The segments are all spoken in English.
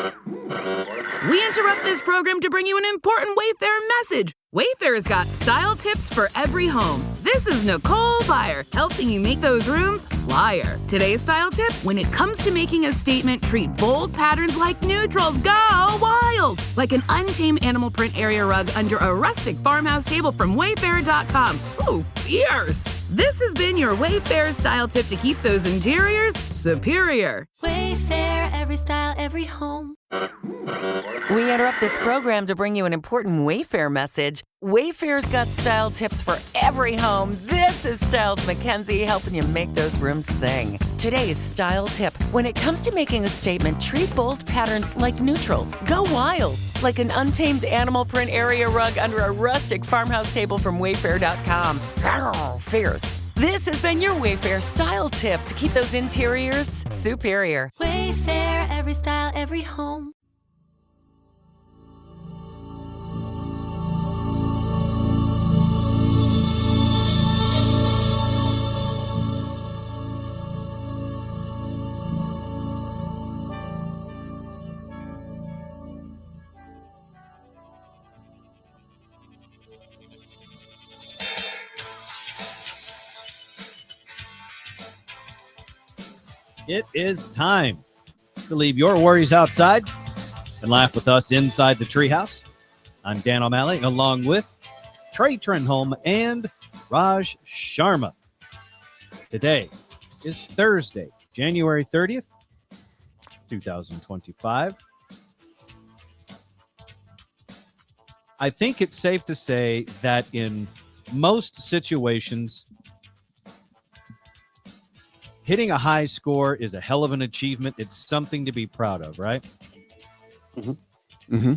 We interrupt this program to bring you an important Wayfair message. Wayfair's got style tips for every home. This is Nicole Byer, helping you make those rooms flyer. Today's style tip: when it comes to making a statement, treat bold patterns like neutrals. Go wild! Like an untamed animal print area rug under a rustic farmhouse table from Wayfair.com. Ooh, fierce! This has been your Wayfair style tip to keep those interiors superior. Wayfair, every style, every home. We interrupt this program to bring you an important Wayfair message. Wayfair's got style tips for every home. This is Styles McKenzie helping you make those rooms sing. Today's style tip: when it comes to making a statement, treat bold patterns like neutrals. Go wild, like an untamed animal print area rug under a rustic farmhouse table from Wayfair.com. Arr, fierce. This has been your Wayfair style tip to keep those interiors superior. Wayfair, every style, every home. It is time to leave your worries outside and laugh with us inside the Treehouse. I'm Dan O'Malley, along with Trey Trenholm and Raj Sharma. Today is Thursday, January 30th, 2025. I think it's safe to say that in most situations, hitting a high score is a hell of an achievement. It's something to be proud of, right? Mm-hmm. Mm-hmm.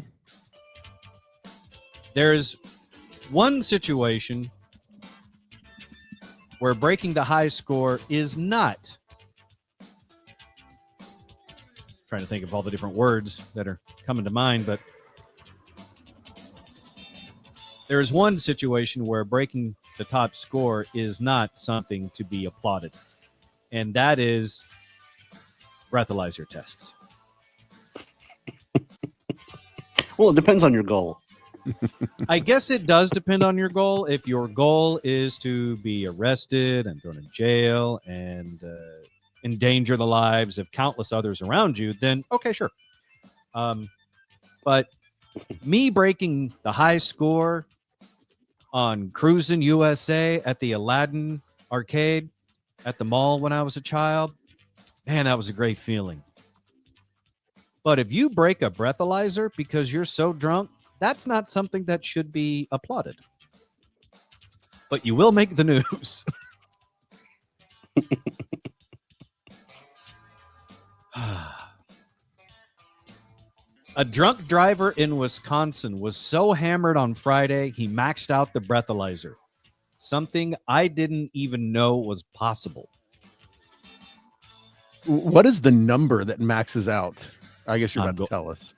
There's one situation where breaking the high score is not. Trying to think of all the different words that are coming to mind, but there is one situation where breaking the top score is not something to be applauded. And that is breathalyzer tests. Well, it depends on your goal. I guess it does depend on your goal. If your goal is to be arrested and thrown in jail and endanger the lives of countless others around you, then okay, sure. But me breaking the high score on Cruisin' USA at the Aladdin arcade at the mall when I was a child, man, that was a great feeling. But if you break a breathalyzer because you're so drunk, that's not something that should be applauded. But you will make the news. A drunk driver in Wisconsin was so hammered on Friday, he maxed out the breathalyzer. Something I didn't even know was possible. What is the number that maxes out? I guess you're about to tell us.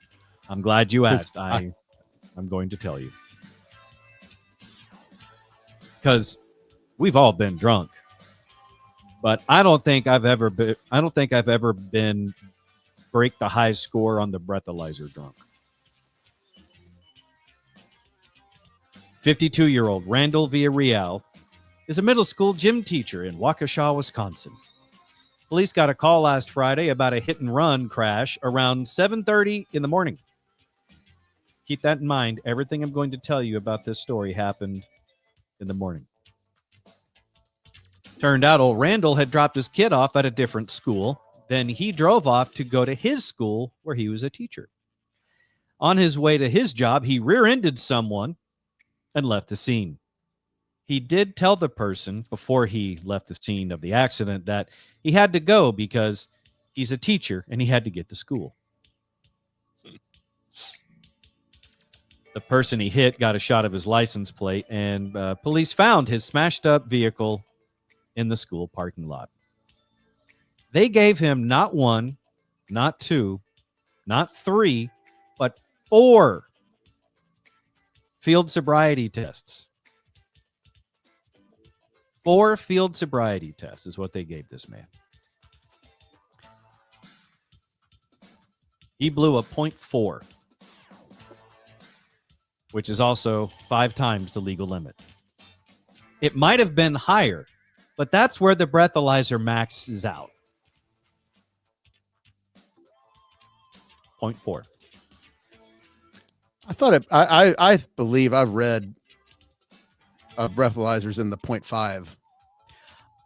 I'm glad you asked. I'm going to tell you. Because we've all been drunk. But I don't think I've ever been break the high score on the breathalyzer drunk. 52-year-old Randall Villarreal is a middle school gym teacher in Waukesha, Wisconsin. Police got a call last Friday about a hit-and-run crash around 7:30 in the morning. Keep that in mind. Everything I'm going to tell you about this story happened in the morning. Turned out old Randall had dropped his kid off at a different school. Then he drove off to go to his school where he was a teacher. On his way to his job, he rear-ended someone and left the scene. He did tell the person before he left the scene of the accident that he had to go because he's a teacher and he had to get to school. The person he hit got a shot of his license plate, and police found his smashed up vehicle in the school parking lot. They gave him not one, not two, not three, but 4 field sobriety tests. 4 field sobriety tests is what they gave this man. He blew a .4, which is also 5 times the legal limit. It might have been higher, but that's where the breathalyzer maxes out. 0.4. I thought I believe I've read breathalyzers in the 0.5.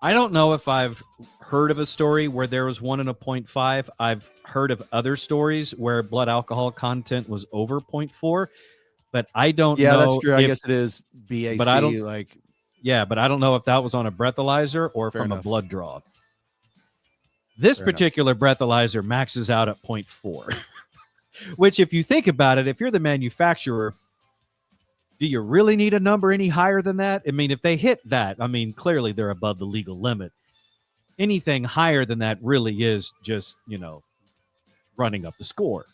I don't know if I've heard of a story where there was one in a 0.5. I've heard of other stories where blood alcohol content was over 0.4, but I don't know. Yeah, that's true. I guess it is BAC. But I don't, like, yeah, but I don't know if that was on a breathalyzer or from a blood draw. This particular breathalyzer maxes out at 0.4, which if you think about it, if you're the manufacturer, do you really need a number any higher than that? I mean, if they hit that, I mean, clearly they're above the legal limit. Anything higher than that really is just, running up the score.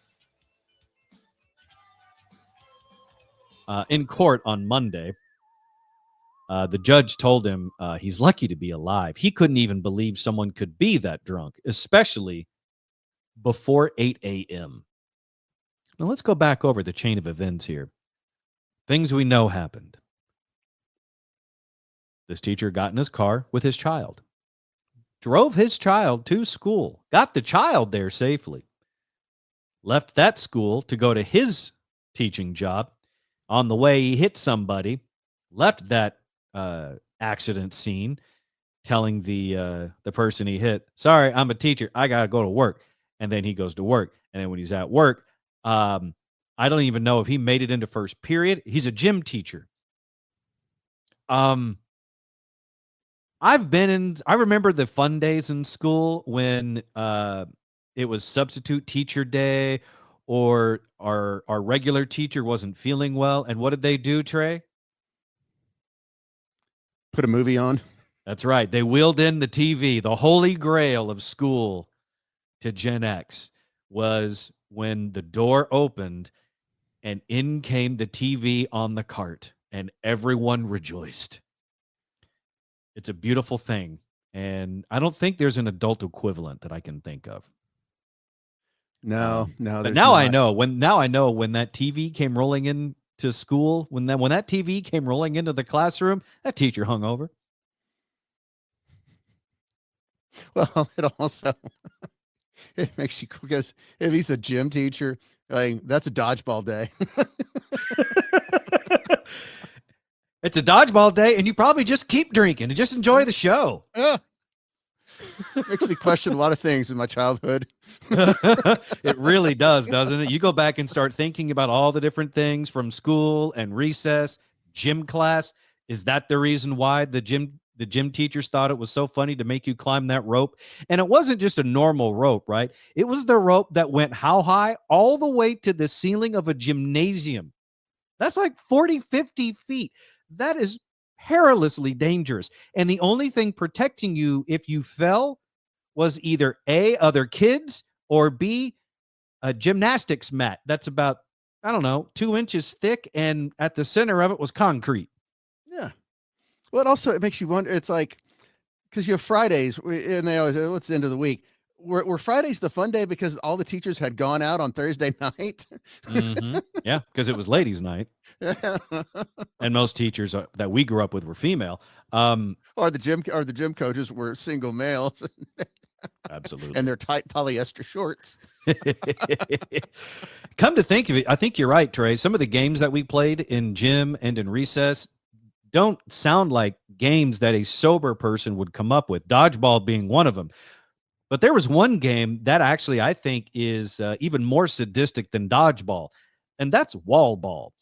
In court on Monday, the judge told him he's lucky to be alive. He couldn't even believe someone could be that drunk, especially before 8 a.m. Now, let's go back over the chain of events here. Things we know happened. This teacher got in his car with his child, drove his child to school, got the child there safely, left that school to go to his teaching job. On the way, he hit somebody, left that accident scene, telling the person he hit, "Sorry, I'm a teacher. I got to go to work." And then he goes to work. And then when he's at work, I don't even know if he made it into first period. He's a gym teacher. I remember the fun days in school when it was substitute teacher day or our regular teacher wasn't feeling well. And what did they do, Trey? Put a movie on. That's right. They wheeled in the TV. The holy grail of school to Gen X was when the door opened and in came the TV on the cart, and everyone rejoiced. It's a beautiful thing, and I don't think there's an adult equivalent that I can think of. No. But now I know when that TV came rolling into school, when that TV came rolling into the classroom, that teacher hung over. Well, it also it makes you, because if he's a gym teacher, like, that's a dodgeball day. It's a dodgeball day, and you probably just keep drinking and just enjoy the show. Yeah. Makes me question a lot of things in my childhood. It really does, doesn't it? You go back and start thinking about all the different things from school and recess, gym class. Is that the reason why the gym teachers thought it was so funny to make you climb that rope? And it wasn't just a normal rope, right? It was the rope that went how high? All the way to the ceiling of a gymnasium. That's like 40, 50 feet. That is perilously dangerous. And the only thing protecting you if you fell was either A, other kids, or B, a gymnastics mat. That's about, 2 inches thick. And at the center of it was concrete. Yeah. Well, it makes you wonder. It's like, because you have Fridays, and they always say, "What's the end of the week?" Were Fridays the fun day because all the teachers had gone out on Thursday night? Mm-hmm. Yeah, because it was ladies' night, and most teachers that we grew up with were female. Or the gym coaches were single males. Absolutely, and their tight polyester shorts. Come to think of it, I think you're right, Trey. Some of the games that we played in gym and in recess don't sound like games that a sober person would come up with, dodgeball being one of them. But there was one game that actually I think is even more sadistic than dodgeball, and that's wall ball.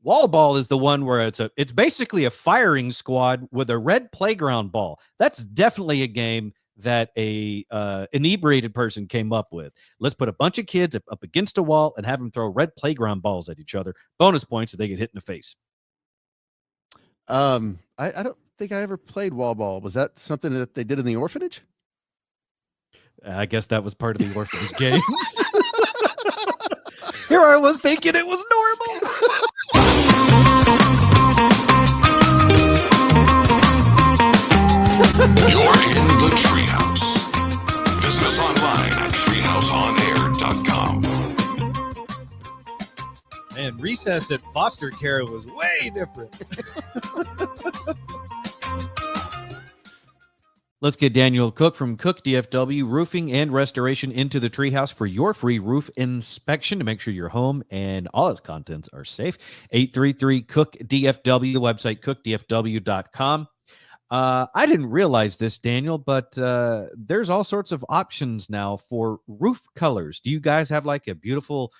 Wall ball is the one where it's basically a firing squad with a red playground ball. That's definitely a game that a inebriated person came up with. Let's put a bunch of kids up against a wall and have them throw red playground balls at each other. Bonus points if they get hit in the face. I don't think I ever played wall ball. Was that something that they did in the orphanage? I guess that was part of the orphanage games. Here I was thinking it was normal. You're in the Treehouse. Visit us online at treehouseonair.com. And recess at foster care was way different. Let's get Daniel Cook from Cook DFW Roofing and Restoration into the Treehouse for your free roof inspection to make sure your home and all its contents are safe. 833-COOK-DFW, website cookdfw.com. I didn't realize this, Daniel, but there's all sorts of options now for roof colors. Do you guys have like a beautiful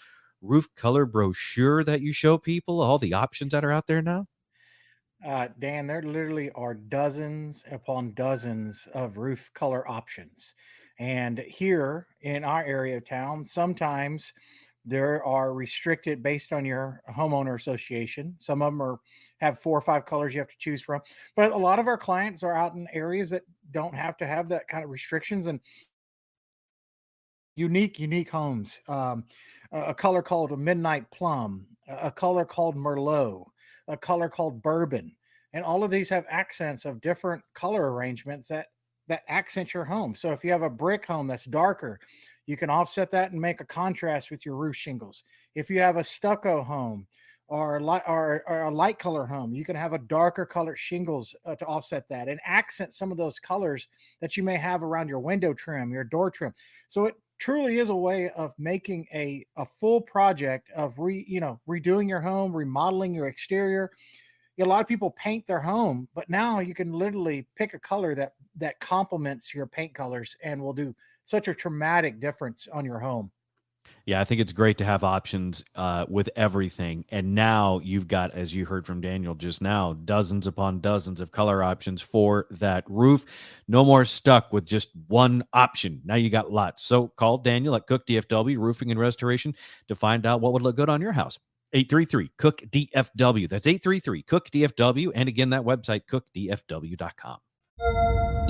roof color brochure that you show people, all the options that are out there now? Dan, there literally are dozens upon dozens of roof color options. And here in our area of town, sometimes there are restricted based on your homeowner association. Some of them have 4 or 5 colors you have to choose from. But a lot of our clients are out in areas that don't have to have that kind of restrictions and unique homes. A color called a midnight plum, a color called Merlot, a color called bourbon. And all of these have accents of different color arrangements that accent your home. So if you have a brick home that's darker, you can offset that and make a contrast with your roof shingles. If you have a stucco home or a light color home, you can have a darker colored shingles to offset that and accent some of those colors that you may have around your window trim, your door trim. So it truly is a way of making a full project of redoing your home, remodeling your exterior. A lot of people paint their home, but now you can literally pick a color that complements your paint colors and will do such a dramatic difference on your home. Yeah, I think it's great to have options with everything. And now you've got, as you heard from Daniel just now, dozens upon dozens of color options for that roof. No more stuck with just one option. Now you got lots. So call Daniel at Cook DFW Roofing and Restoration to find out what would look good on your house. 833-COOK-DFW. That's 833-COOK-DFW. And again, that website, cookdfw.com.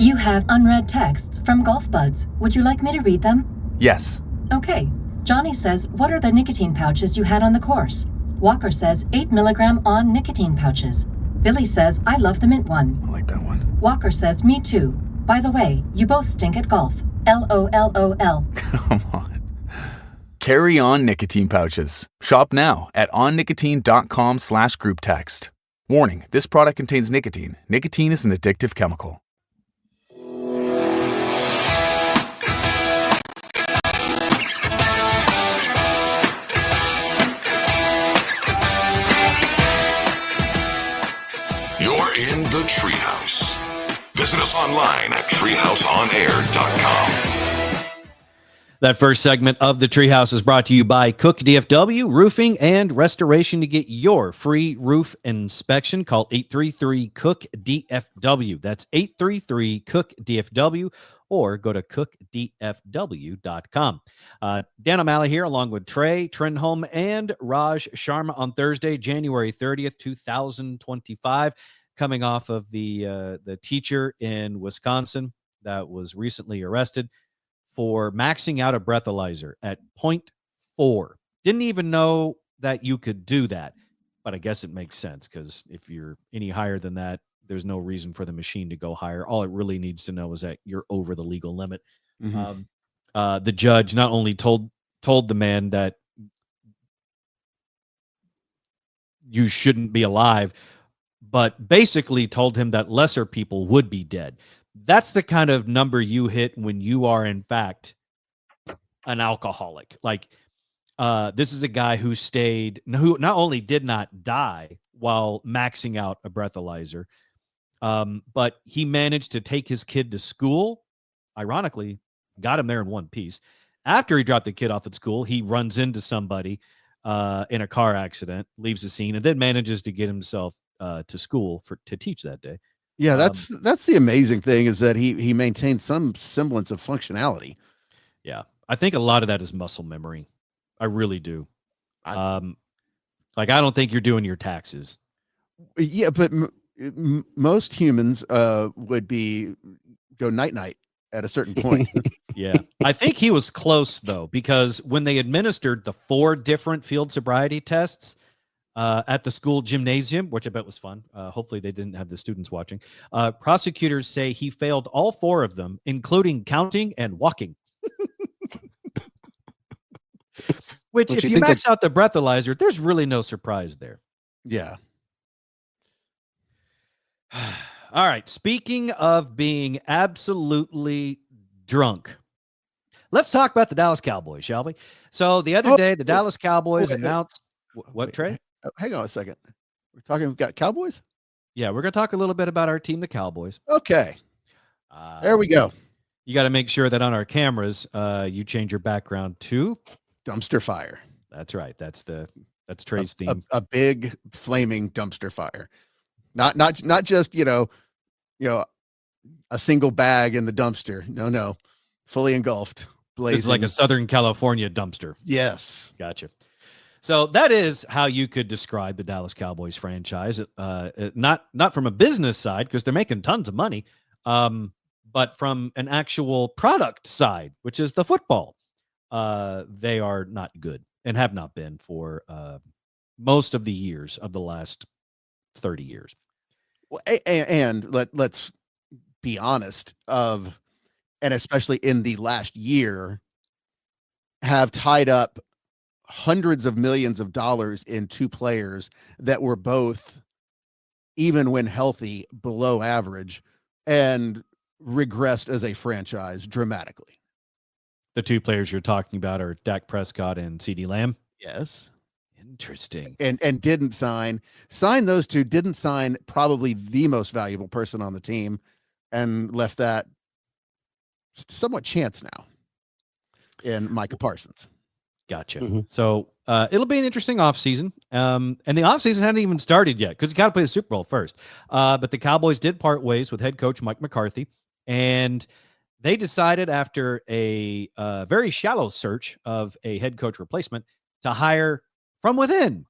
You have unread texts from Golf Buds. Would you like me to read them? Yes. Okay. Johnny says, what are the nicotine pouches you had on the course? Walker says, 8 milligram on nicotine pouches. Billy says, I love the mint one. I like that one. Walker says, me too. By the way, you both stink at golf. LOLOL. Come on. Carry on nicotine pouches. Shop now at onnicotine.com/group text. Warning, this product contains nicotine. Nicotine is an addictive chemical. You're in the Treehouse. Visit us online at treehouseonair.com. That first segment of the Treehouse is brought to you by Cook DFW Roofing and Restoration. To get your free roof inspection, call 833-COOK-DFW. That's 833-COOK-DFW, or go to cookdfw.com. Dan O'Malley here, along with Trey Trenholm and Raj Sharma on Thursday, January 30th, 2025, coming off of the teacher in Wisconsin that was recently arrested for maxing out a breathalyzer at 0.4. Didn't even know that you could do that, but I guess it makes sense because if you're any higher than that, there's no reason for the machine to go higher. All it really needs to know is that you're over the legal limit. Mm-hmm. The judge not only told the man that you shouldn't be alive, but basically told him that lesser people would be dead. That's the kind of number you hit when you are, in fact, an alcoholic. Like, this is a guy who not only did not die while maxing out a breathalyzer, but he managed to take his kid to school. Ironically, got him there in one piece. After he dropped the kid off at school, he runs into somebody in a car accident, leaves the scene, and then manages to get himself to school to teach that day. Yeah, that's the amazing thing, is that he maintained some semblance of functionality. Yeah, I think a lot of that is muscle memory. I really do. I don't think you're doing your taxes. Yeah, but most humans would go night at a certain point. Yeah, I think he was close though, because when they administered the 4 different field sobriety tests at the school gymnasium, which I bet was fun. Hopefully they didn't have the students watching. Prosecutors say he failed all 4 of them, including counting and walking. Which Don't if you you think max out the breathalyzer, there's really no surprise there. Yeah. All right. Speaking of being absolutely drunk, let's talk about the Dallas Cowboys, shall we? So the other day, the Dallas Cowboys announced what, Trey? Hang on a second. We've got Cowboys? Yeah, we're going to talk a little bit about our team, the Cowboys. Okay. There we go. You got to make sure that on our cameras, you change your background to dumpster fire. That's right. That's Trey's theme. A big flaming dumpster fire. Not just, a single bag in the dumpster. No. Fully engulfed. Blazing. It's like a Southern California dumpster. Yes. Gotcha. So that is how you could describe the Dallas Cowboys franchise. Not from a business side, because they're making tons of money, but from an actual product side, which is the football. They are not good and have not been for most of the years of the last 30 years. Well, and let's be honest, and especially in the last year, have tied up hundreds of millions of dollars in two players that were both, even when healthy, below average, and regressed as a franchise dramatically. The two players you're talking about are Dak Prescott and CeeDee Lamb. Yes. Interesting. And didn't sign those two, didn't sign probably the most valuable person on the team, and left that somewhat chance now in Micah Parsons. Gotcha. Mm-hmm. So it'll be an interesting offseason. And the offseason hadn't even started yet because you got to play the Super Bowl first. But the Cowboys did part ways with head coach Mike McCarthy. And they decided after a very shallow search of a head coach replacement to hire from within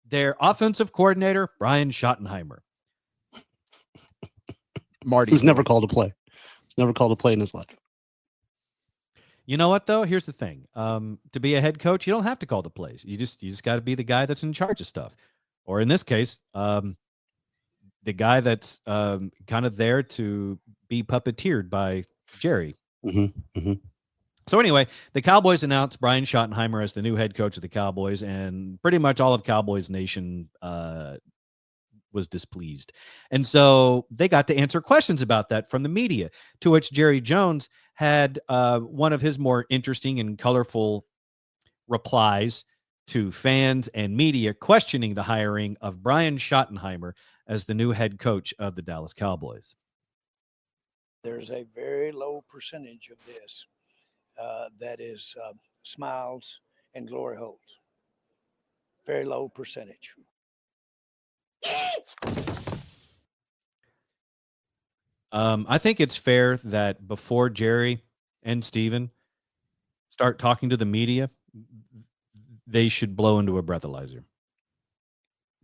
their offensive coordinator, Brian Schottenheimer. Marty. Who's never called a play. He's never called a play in his life. You know what, though? Here's the thing. To be a head coach, you don't have to call the plays. You just got to be the guy that's in charge of stuff. Or in this case, the guy that's kind of there to be puppeteered by Jerry. Mm-hmm. Mm-hmm. So anyway, the Cowboys announced Brian Schottenheimer as the new head coach of the Cowboys, and pretty much all of Cowboys Nation was displeased. And so they got to answer questions about that from the media, to which Jerry Jones had one of his more interesting and colorful replies to fans and media questioning the hiring of Brian Schottenheimer as the new head coach of the Dallas Cowboys. There's a very low percentage of this that is smiles and glory holes. Very low percentage. I think it's fair that before Jerry and Steven start talking to the media, they should blow into a breathalyzer.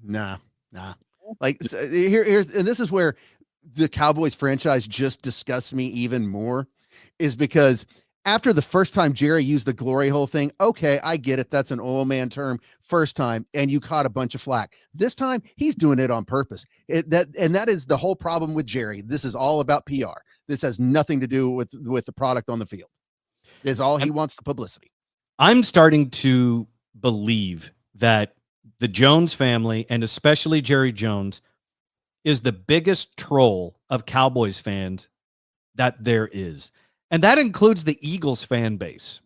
Nah. Like here's and this is where the Cowboys franchise just disgusts me even more, is because after the first time Jerry used the glory hole thing, okay, I get it. That's an oil man term first time, and you caught a bunch of flack. This time, he's doing it on purpose. That is the whole problem with Jerry. This is all about PR. This has nothing to do with the product on the field. It's all he wants, the publicity. I'm starting to believe that the Jones family, and especially Jerry Jones, is the biggest troll of Cowboys fans that there is. And that includes the Eagles fan base.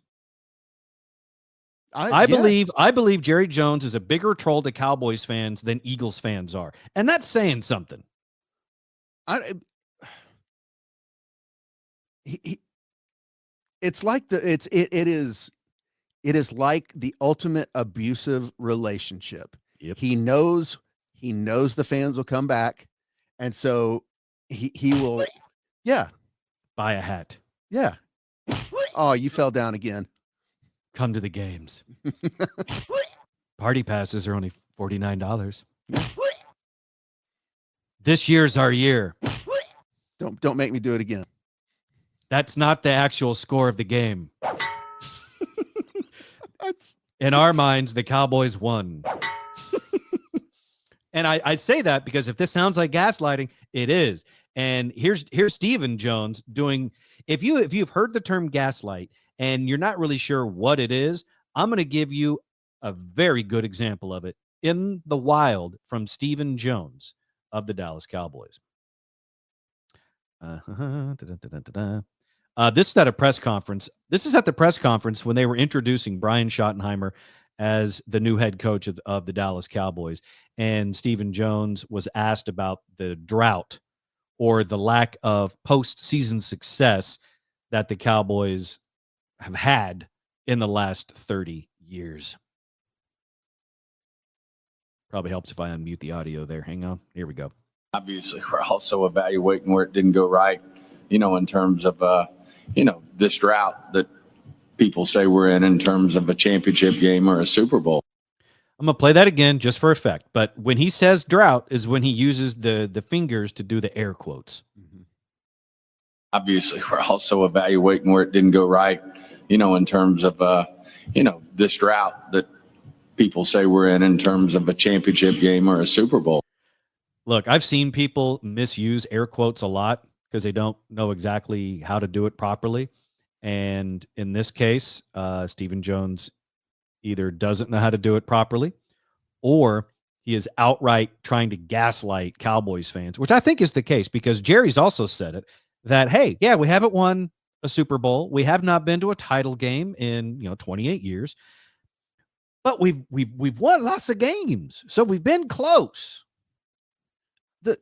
I believe Jerry Jones is a bigger troll to Cowboys fans than Eagles fans are. And that's saying something. It's like it is like the ultimate abusive relationship. Yep. He knows the fans will come back, and so he will buy a hat. Yeah. Oh, you fell down again. Come to the games. Party passes are only $49. This year's our year. Don't make me do it again. That's not the actual score of the game. In our minds, the Cowboys won. And I say that because if this sounds like gaslighting, it is. And here's Stephen Jones doing. If you've heard the term gaslight and you're not really sure what it is, I'm going to give you a very good example of it in the wild from Stephen Jones of the Dallas Cowboys. This is at a press conference. This is at the press conference when they were introducing Brian Schottenheimer as the new head coach of the Dallas Cowboys. And Stephen Jones was asked about the drought or the lack of postseason success that the Cowboys have had in the last 30 years. Probably helps if I unmute the audio there. Hang on. Here we go. Obviously, we're also evaluating where it didn't go right, in terms of, this drought that people say we're in terms of a championship game or a Super Bowl. I'm going to play that again just for effect. But when he says drought is when he uses the fingers to do the air quotes. Mm-hmm. Obviously, we're also evaluating where it didn't go right, in terms of, this drought that people say we're in terms of a championship game or a Super Bowl. Look, I've seen people misuse air quotes a lot because they don't know exactly how to do it properly. And in this case, Stephen Jones either doesn't know how to do it properly or he is outright trying to gaslight Cowboys fans, which I think is the case because Jerry's also said it that, hey, yeah, we haven't won a Super Bowl. We have not been to a title game in, 28 years, but we've won lots of games. So we've been close. The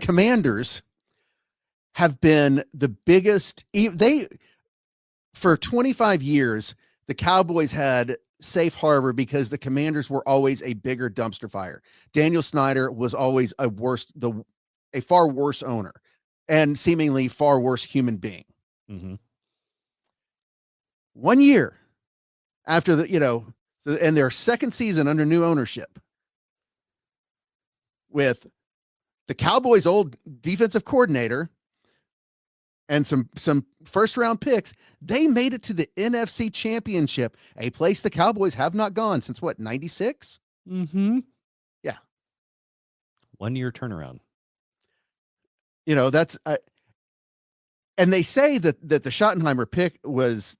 Commanders have been the biggest. For 25 years, the Cowboys had safe harbor because the Commanders were always a bigger dumpster fire. Daniel Snyder was always a far worse owner and seemingly far worse human being. Mm-hmm. 1 year after and their second season under new ownership with the Cowboys' old defensive coordinator and some first round picks, they made it to the NFC Championship, a place the Cowboys have not gone since 96? Mm-hmm. Yeah. 1 year turnaround. That's and they say that the Schottenheimer pick was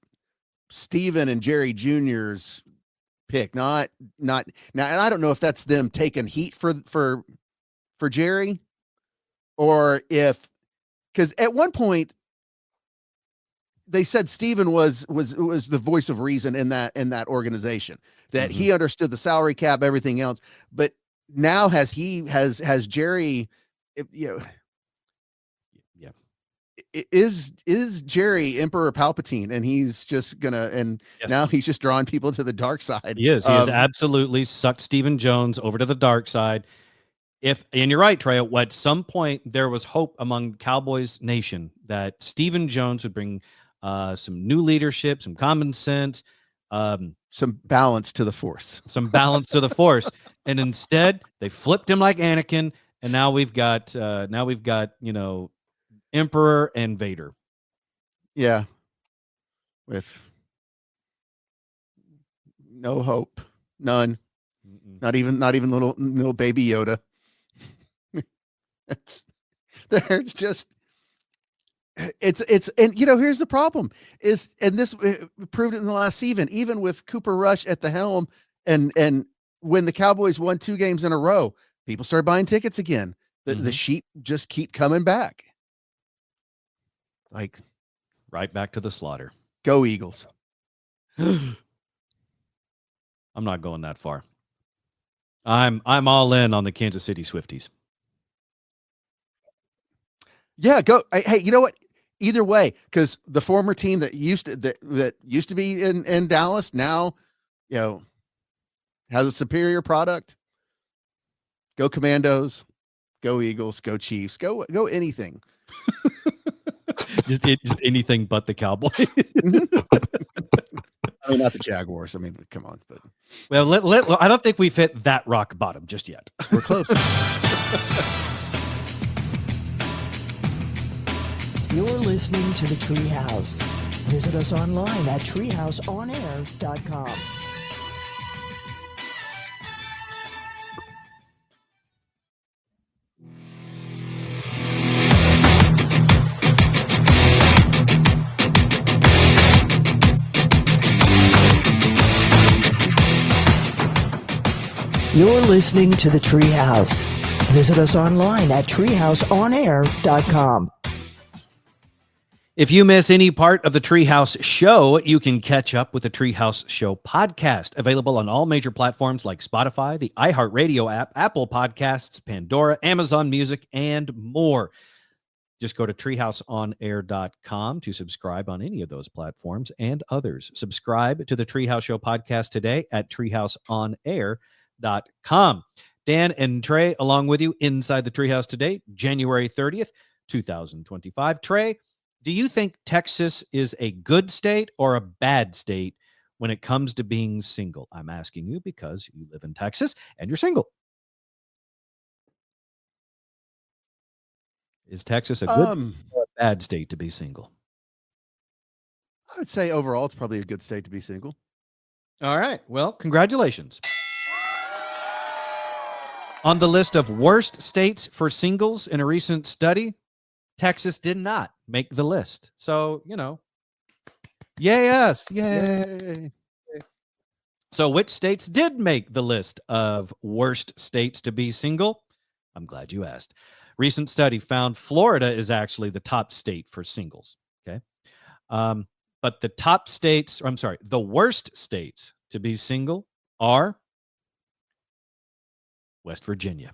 Steven and Jerry Jr.'s pick, not now. And I don't know if that's them taking heat for Jerry or because at one point they said Steven was the voice of reason in that organization, that he understood the salary cap, everything else. But now has Jerry, is Jerry Emperor Palpatine, and he's just now he's just drawing people to the dark side. He has absolutely sucked Stephen Jones over to the dark side. And you're right, Trey, at some point there was hope among Cowboys Nation that Stephen Jones would bring some new leadership, some common sense, some balance to the force. And instead they flipped him like Anakin. And now we've got Emperor and Vader. Yeah. With no hope. None. Not even little baby Yoda. There's just it's and here's the problem is, and this proved it in the last season, even with Cooper Rush at the helm, and when the Cowboys won 2 games in a row, people started buying tickets again. The sheep just keep coming back. Like right back to the slaughter. Go Eagles. I'm not going that far. I'm all in on the Kansas City Swifties. Yeah, go. Hey, you know what? Either way, because the former team that used to be in Dallas now, has a superior product. Go Commandos, go Eagles, go Chiefs, go anything. just anything but the Cowboys. I mean, not the Jaguars. I mean, come on. But I don't think we've hit that rock bottom just yet. We're close. You're listening to the Treehouse. Visit us online at treehouseonair.com. You're listening to the Treehouse. Visit us online at treehouseonair.com. If you miss any part of the Treehouse show, you can catch up with the Treehouse Show podcast, available on all major platforms like Spotify, the iHeartRadio app, Apple Podcasts, Pandora, Amazon Music, and more. Just go to treehouseonair.com to subscribe on any of those platforms and others. Subscribe to the Treehouse Show podcast today at treehouseonair.com. Dan and Trey, along with you inside the Treehouse today, January 30th, 2025. Trey, do you think Texas is a good state or a bad state when it comes to being single? I'm asking you because you live in Texas and you're single. Is Texas a good or a bad state to be single? I would say overall it's probably a good state to be single. All right. Well, congratulations. On the list of worst states for singles in a recent study, Texas did not make the list. So, yay us. Yay. So which states did make the list of worst states to be single? I'm glad you asked. Recent study found Florida is actually the top state for singles. Okay. But the worst states to be single are West Virginia.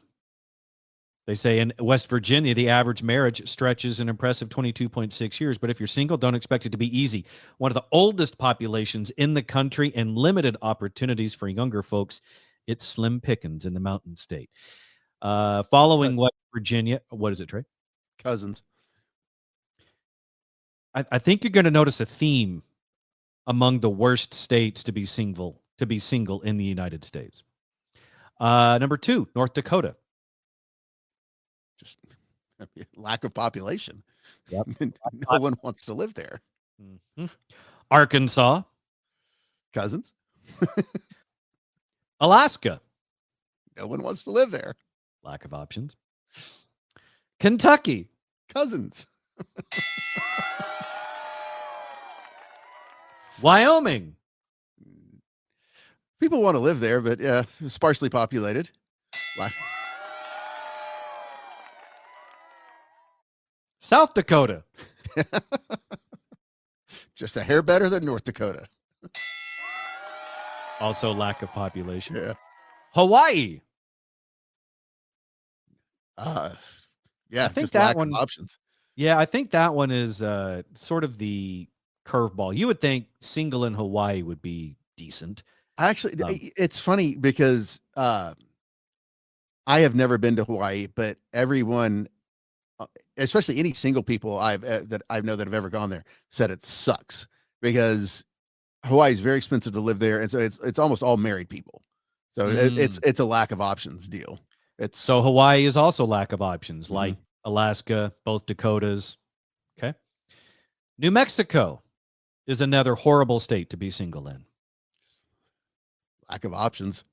They say in West Virginia, the average marriage stretches an impressive 22.6 years. But if you're single, don't expect it to be easy. One of the oldest populations in the country and limited opportunities for younger folks. It's slim pickings in the mountain state. Following West Virginia, what is it, Trey? Cousins. I think you're going to notice a theme among the worst states to be single in the United States. Number 2, North Dakota. Just lack of population. Yep. No one wants to live there. Mm-hmm. Arkansas. Cousins. Alaska. No one wants to live there. Lack of options. Kentucky. Cousins. Wyoming. People want to live there, but yeah, sparsely populated. South Dakota. Just a hair better than North Dakota. Also lack of population. Yeah. Hawaii. Yeah, I think just that lack one, of options. Yeah, I think that one is sort of the curveball. You would think single in Hawaii would be decent. Actually, it's funny because I have never been to Hawaii, but everyone, especially any single people that I know that have ever gone there, said it sucks because Hawaii is very expensive to live there, and so it's almost all married people. So it's a lack of options deal. So Hawaii is also lack of options, like Alaska, both Dakotas. Okay. New Mexico is another horrible state to be single in. Lack of options.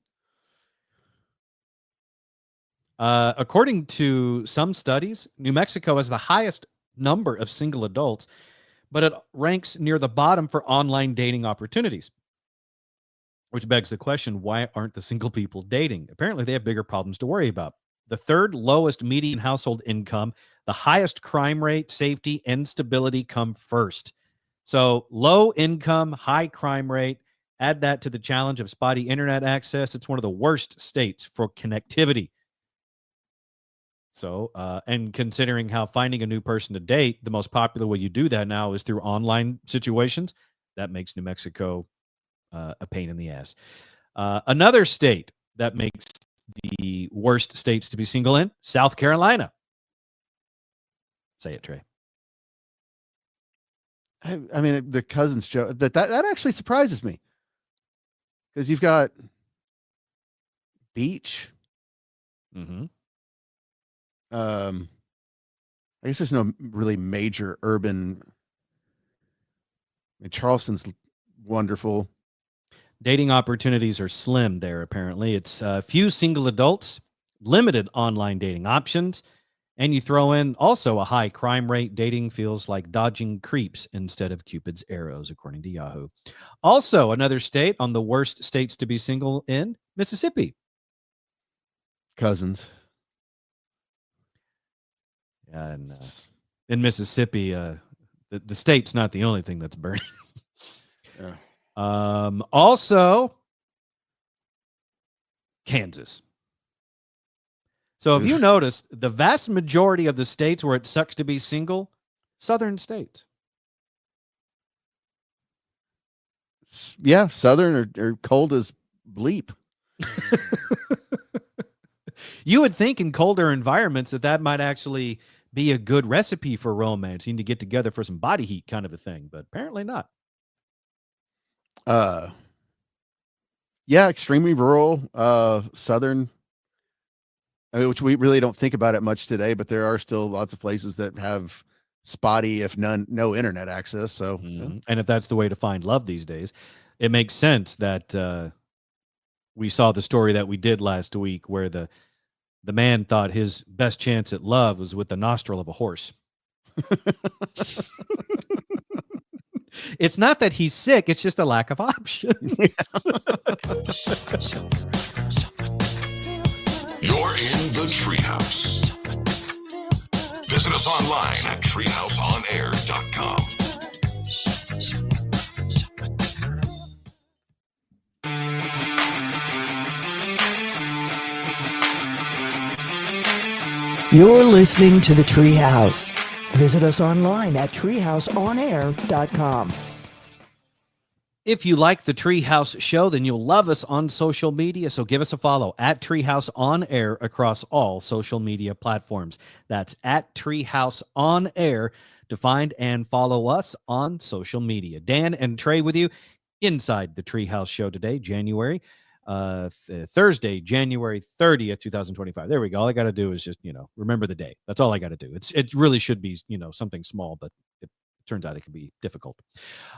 According to some studies, New Mexico has the highest number of single adults, but it ranks near the bottom for online dating opportunities. Which begs the question, why aren't the single people dating? Apparently, they have bigger problems to worry about. The third lowest median household income, the highest crime rate, safety, and stability come first. So low income, high crime rate, add that to the challenge of spotty internet access. It's one of the worst states for connectivity. So, and considering how finding a new person to date, the most popular way you do that now is through online situations, that makes New Mexico a pain in the ass. Another state that makes the worst states to be single in, South Carolina. Say it, Trey. I mean, the Cousins show that actually surprises me because you've got beach. Mm-hmm. I guess there's no really major urban. I mean, Charleston's wonderful. Dating opportunities are slim there, apparently. It's few single adults, limited online dating options, and you throw in also a high crime rate. Dating feels like dodging creeps instead of Cupid's arrows, according to Yahoo. Also, another state on the worst states to be single in, Mississippi. Cousins. Yeah, and in Mississippi, the state's not the only thing that's burning. Yeah. Also, Kansas. So have you noticed the vast majority of the states where it sucks to be single, southern states? Yeah, southern or cold as bleep. You would think in colder environments that might actually be a good recipe for romance. You need to get together for some body heat kind of a thing, but apparently not. Yeah, extremely rural, southern, which we really don't think about it much today, but there are still lots of places that have spotty, if no internet access. So, And if that's the way to find love these days, it makes sense that we saw the story that we did last week where the man thought his best chance at love was with the nostril of a horse. It's not that he's sick, it's just a lack of options. You're in the Treehouse. Visit us online at treehouseonair.com. You're listening to the Treehouse. Visit us online at treehouseonair.com. If you like the Treehouse show, then you'll love us on social media. So give us a follow at Treehouse On Air across all social media platforms. That's at Treehouse On Air to find and follow us on social media. Dan and Trey with you inside the Treehouse show today, Thursday, January 30th, 2025. There we go. All I got to do is just, remember the day. That's all I got to do. It really should be, something small, but it turns out it can be difficult.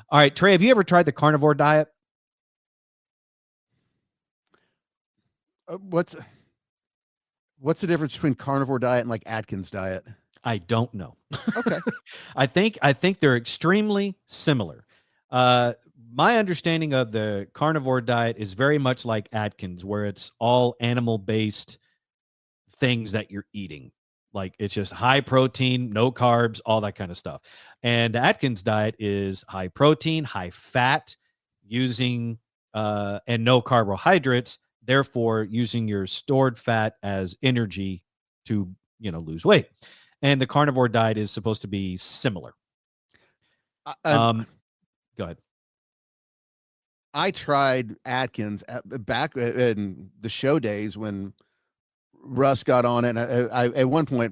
All right, Trey, have you ever tried the carnivore diet? What's the difference between carnivore diet and like Atkins diet? I don't know. Okay. I think they're extremely similar. My understanding of the carnivore diet is very much like Atkins, where it's all animal-based things that you're eating. Like it's just high protein, no carbs, all that kind of stuff. And the Atkins diet is high protein, high fat, using and no carbohydrates, therefore using your stored fat as energy to, lose weight. And the carnivore diet is supposed to be similar. Go ahead. I tried Atkins back in the show days when Russ got on it. And I at one point,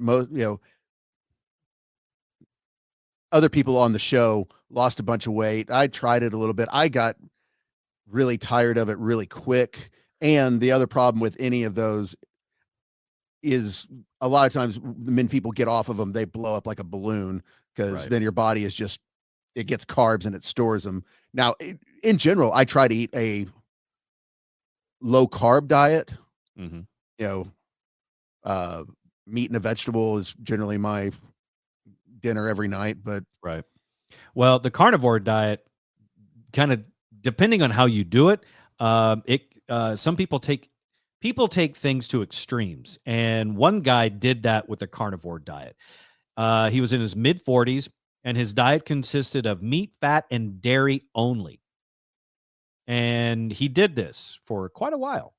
other people on the show lost a bunch of weight. I tried it a little bit. I got really tired of it really quick. And the other problem with any of those is a lot of times when people get off of them, they blow up like a balloon because then your body is just, it gets carbs and it stores them. Now, in general, I try to eat a low carb diet. Mm-hmm. Meat and a vegetable is generally my dinner every night, but right. Well, the carnivore diet, kind of depending on how you do it, some people take things to extremes, and one guy did that with the carnivore diet. He was in his mid-40s, and his diet consisted of meat, fat, and dairy only. And he did this for quite a while.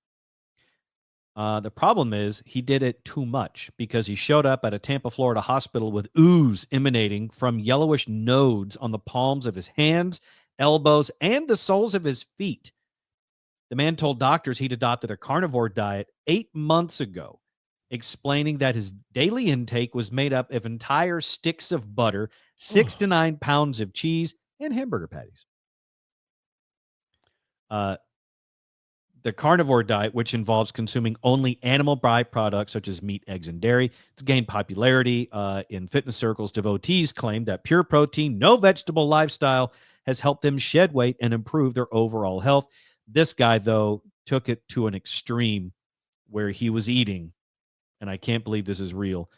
The problem is he did it too much because he showed up at a Tampa, Florida hospital with ooze emanating from yellowish nodes on the palms of his hands, elbows, and the soles of his feet. The man told doctors he'd adopted a carnivore diet 8 months ago, explaining that his daily intake was made up of entire sticks of butter, 6 to 9 pounds of cheese, and hamburger patties. The carnivore diet, which involves consuming only animal byproducts such as meat, eggs, and dairy, it's gained popularity in fitness circles. Devotees claim that pure protein, no vegetable lifestyle has helped them shed weight and improve their overall health. This guy, though, took it to an extreme where he was eating, and I can't believe this is real,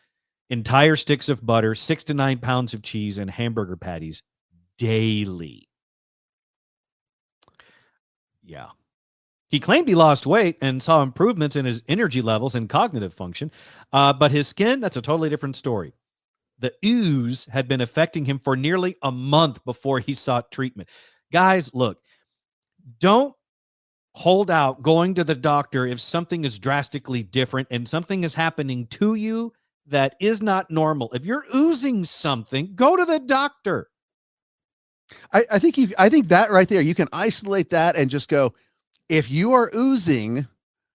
entire sticks of butter, 6 to 9 pounds of cheese, and hamburger patties daily. Yeah. He claimed he lost weight and saw improvements in his energy levels and cognitive function, but his skin, that's a totally different story. The ooze had been affecting him for nearly a month before he sought treatment. Guys, look, don't hold out going to the doctor if something is drastically different and something is happening to you that is not normal. If you're oozing something, go to the doctor. I think that right there, you can isolate that and just go, if you are oozing,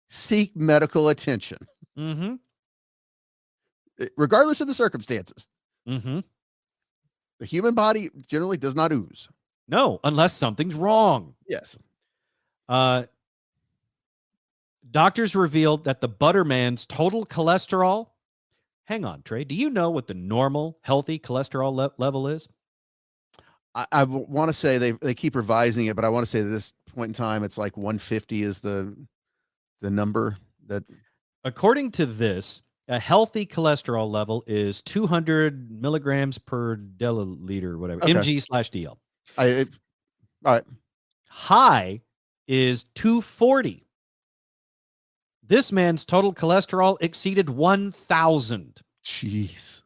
seek medical attention. Mm-hmm. Regardless of the circumstances. Mm-hmm. The human body generally does not ooze. No, unless something's wrong. Yes. Doctors revealed that the Butterman's total cholesterol. Hang on, Trey. Do you know what the normal, healthy cholesterol level is? I want to say they keep revising it, but I want to say at this point in time, it's like 150 is the number that. According to this, a healthy cholesterol level is 200 milligrams per deciliter, whatever, okay. mg/dl. All right. High is 240. This man's total cholesterol exceeded 1,000. Jeez.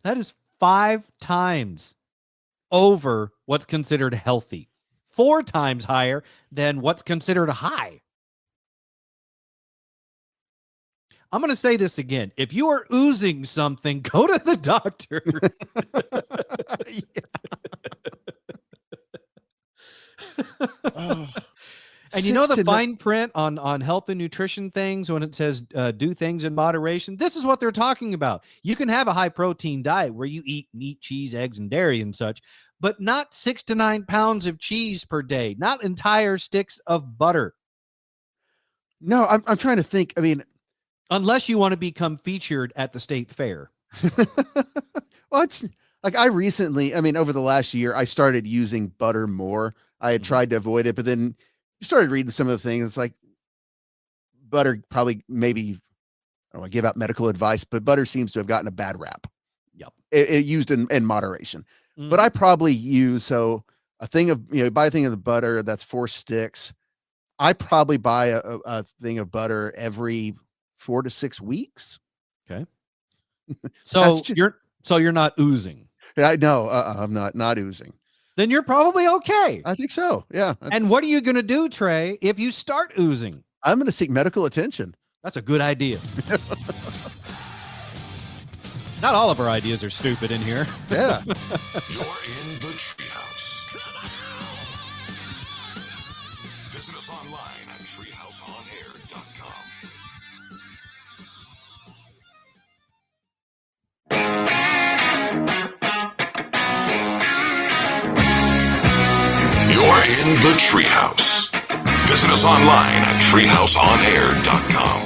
That is 5 times over what's considered healthy. 4 times higher than what's considered high. I'm going to say this again. If you are oozing something, go to the doctor. And you know the fine print on health and nutrition things when it says do things in moderation? This is what they're talking about. You can have a high protein diet where you eat meat, cheese, eggs, and dairy and such, but not 6 to 9 pounds of cheese per day, not entire sticks of butter. No, I'm trying to think. I mean, unless you want to become featured at the state fair. Well, it's like I recently, I mean, over the last year, I started using butter more. I had tried to avoid it, but then you started reading some of the things. It's like butter probably maybe, I don't want to give out medical advice, but butter seems to have gotten a bad rap. Yep. It used in moderation. But I probably use, buy a thing of the butter, that's 4 sticks. I probably buy a thing of butter every 4 to 6 weeks. Okay. So you're not oozing. No, I'm not oozing. Then you're probably okay. I think so. Yeah. And what are you going to do, Trey, if you start oozing? I'm going to seek medical attention. That's a good idea. Not all of our ideas are stupid in here. Yeah. You're in the Treehouse. Visit us online at treehouseonair.com. You're in the Treehouse. Visit us online at treehouseonair.com.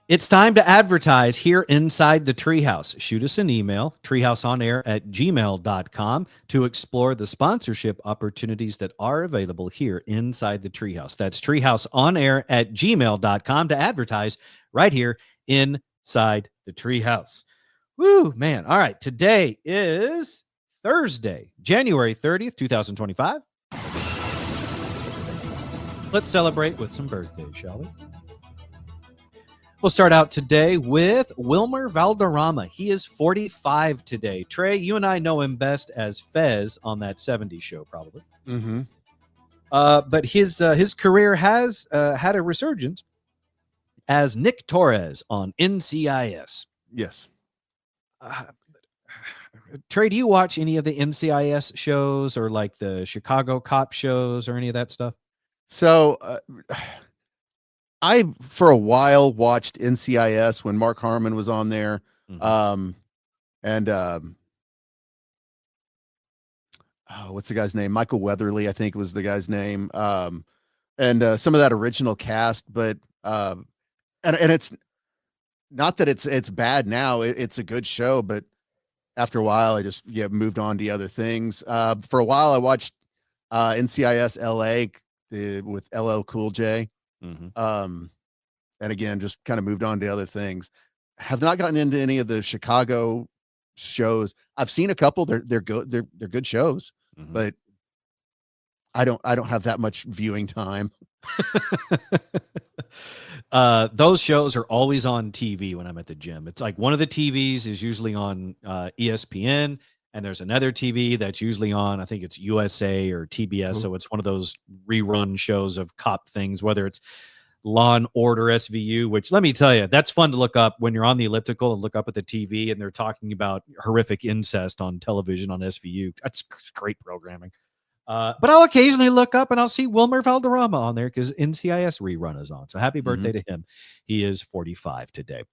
It's time to advertise here inside the Treehouse. Shoot us an email, treehouseonair@gmail.com, to explore the sponsorship opportunities that are available here inside the Treehouse. That's treehouseonair@gmail.com to advertise right here inside the Treehouse. Woo, man. All right. Today is Thursday, January 30th, 2025. Let's celebrate with some birthdays, shall we? We'll start out today with Wilmer Valderrama. He is 45 today. Trey, you and I know him best as Fez on that 70s show, probably. Mm-hmm. But his career has had a resurgence as Nick Torres on NCIS. Yes. Trey, do you watch any of the NCIS shows or like the Chicago cop shows or any of that stuff? So I, for a while, watched NCIS when Mark Harmon was on there. Mm-hmm. What's the guy's name? Michael Weatherly, I think was the guy's name. Some of that original cast, but and it's not that it's bad now. It's a good show, but after a while, I just moved on to other things. For a while, I watched NCIS LA with LL Cool J. Mm-hmm. And again, just kind of moved on to other things. Have not gotten into any of the Chicago shows. I've seen a couple. They're good. They're good shows, but I don't have that much viewing time. Those shows are always on TV when I'm at the gym. It's like one of the TVs is usually on ESPN, and there's another TV that's usually on, I think it's USA or TBS. So it's one of those rerun shows of cop things, whether it's Law and Order SVU, which let me tell you, that's fun to look up when you're on the elliptical and look up at the TV and they're talking about horrific incest on television on SVU. That's great programming. But I'll occasionally look up and I'll see Wilmer Valderrama on there because NCIS rerun is on. So happy birthday to him. He is 45 today.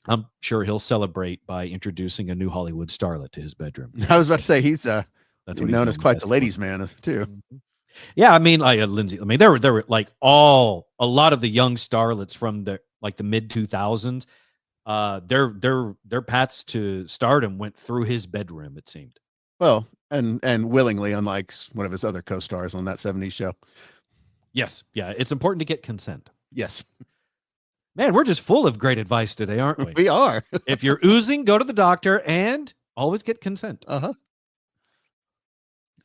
I'm sure he'll celebrate by introducing a new Hollywood starlet to his bedroom. I was about to say he's that's what known he's as quite the ladies' man too. Yeah, I mean, like Lindsay. I mean, there were like a lot of the young starlets from the mid 2000s. Their paths to stardom went through his bedroom. It seemed. Well, and willingly, unlike one of his other co-stars on that 70s show. Yes, yeah, it's important to get consent. Yes. Man, we're just full of great advice today, aren't we? We are. If you're oozing, go to the doctor and always get consent.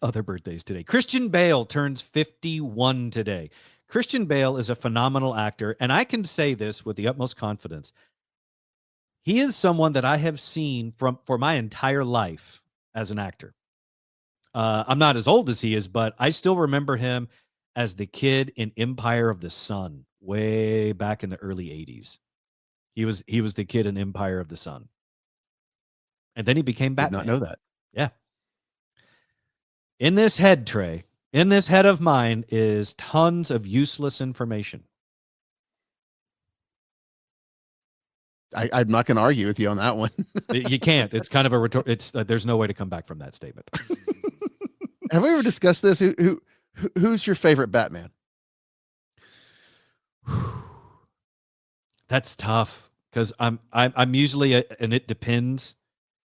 Other birthdays today. Christian Bale turns 51 today. Christian Bale is a phenomenal actor, and I can say this with the utmost confidence. He is someone that I have seen for my entire life as an actor. I'm not as old as he is, but I still remember him as the kid in Empire of the Sun way back in the early 80s. He was the kid in Empire of the Sun. And then he became Batman. Did not know that. Yeah. In this head, Trey, in this head of mine is tons of useless information. I'm not going to argue with you on that one. You can't. It's kind of a there's no way to come back from that statement. Have we ever discussed this? Who's your favorite Batman? That's tough because I'm usually an it depends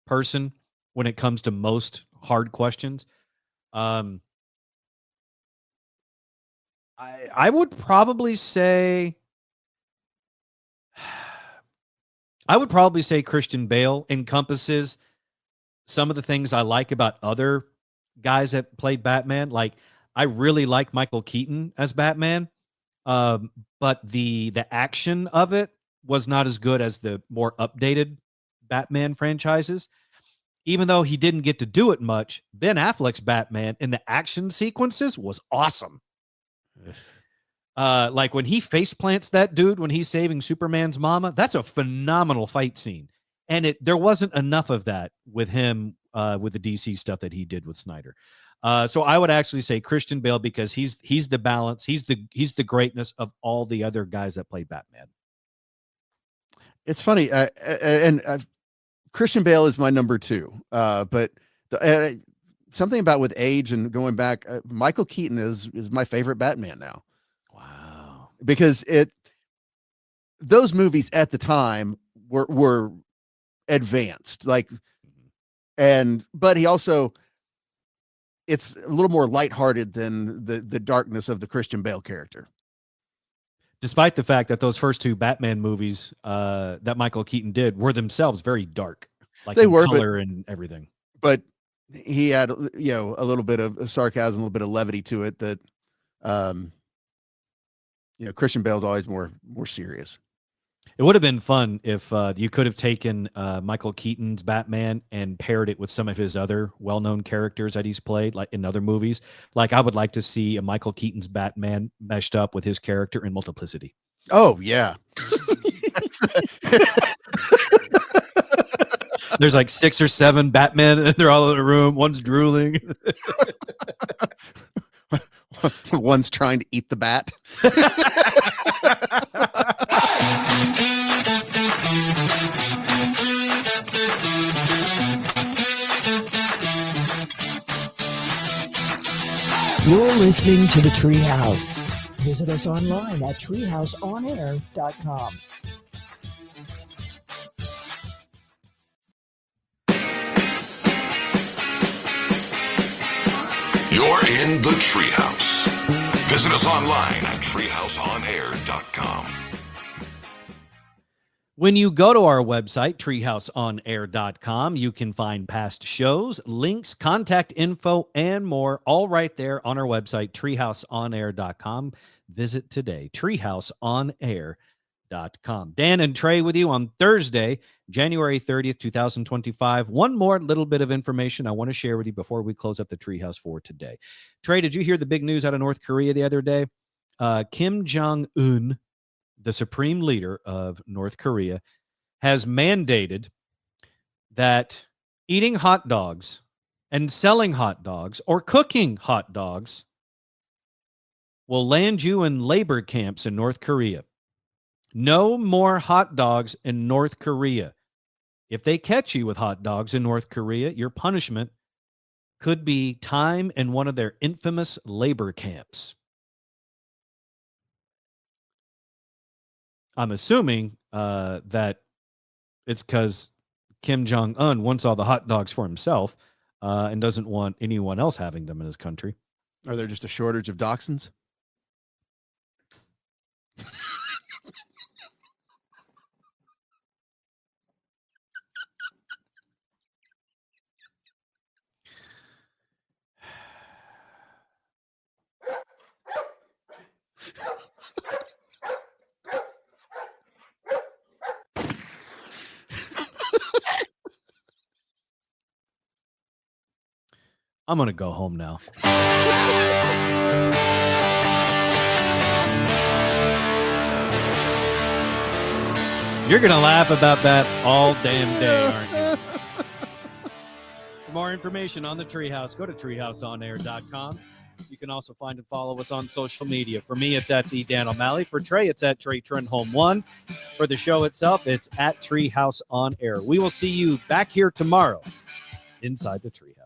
person when it comes to most hard questions. I would probably say Christian Bale encompasses some of the things I like about other guys that played Batman. Like I really like Michael Keaton as Batman. But the action of it was not as good as the more updated Batman franchises. Even though he didn't get to do it much, Ben Affleck's Batman in the action sequences was awesome. Like when he face plants that dude when he's saving Superman's mama, that's a phenomenal fight scene. And there wasn't enough of that with him with the DC stuff that he did with Snyder. So I would actually say Christian Bale because he's the balance, he's the greatness of all the other guys that played Batman. It's funny, Christian Bale is my number 2, but something about with age and going back, Michael Keaton is my favorite Batman now. Wow, because those movies at the time were advanced, like, but he also. It's a little more lighthearted than the darkness of the Christian Bale character. Despite the fact that those first 2 Batman movies that Michael Keaton did were themselves very dark, like they were color and everything. But he had, a little bit of sarcasm, a little bit of levity to it that, Christian Bale's always more serious. It would have been fun if you could have taken Michael Keaton's Batman and paired it with some of his other well-known characters that he's played, like in other movies. Like I would like to see a Michael Keaton's Batman meshed up with his character in Multiplicity. Oh yeah. There's like 6 or 7 Batmen and they're all in a room. One's drooling. One's trying to eat the bat. You're listening to the Treehouse. Visit us online at treehouseonair.com. You're in the Treehouse. Visit us online at treehouseonair.com. When you go to our website, treehouseonair.com, you can find past shows, links, contact info, and more, all right there on our website, treehouseonair.com. Visit today, treehouseonair.com. Dan and Trey with you on Thursday, January 30th, 2025. One more little bit of information I want to share with you before we close up the Treehouse for today. Trey, did you hear the big news out of North Korea the other day? Kim Jong-un, the supreme leader of North Korea, has mandated that eating hot dogs and selling hot dogs or cooking hot dogs will land you in labor camps in North Korea. No more hot dogs in North Korea. If they catch you with hot dogs in North Korea, your punishment could be time in one of their infamous labor camps. I'm assuming that it's because Kim Jong-un wants all the hot dogs for himself and doesn't want anyone else having them in his country. Are there just a shortage of dachshunds? I'm going to go home now. You're going to laugh about that all damn day, aren't you? For more information on the Treehouse, go to treehouseonair.com. You can also find and follow us on social media. For me, it's at the Dan O'Malley. For Trey, it's at Trey Trenholm 1. For the show itself, it's at Treehouse on Air. We will see you back here tomorrow inside the Treehouse.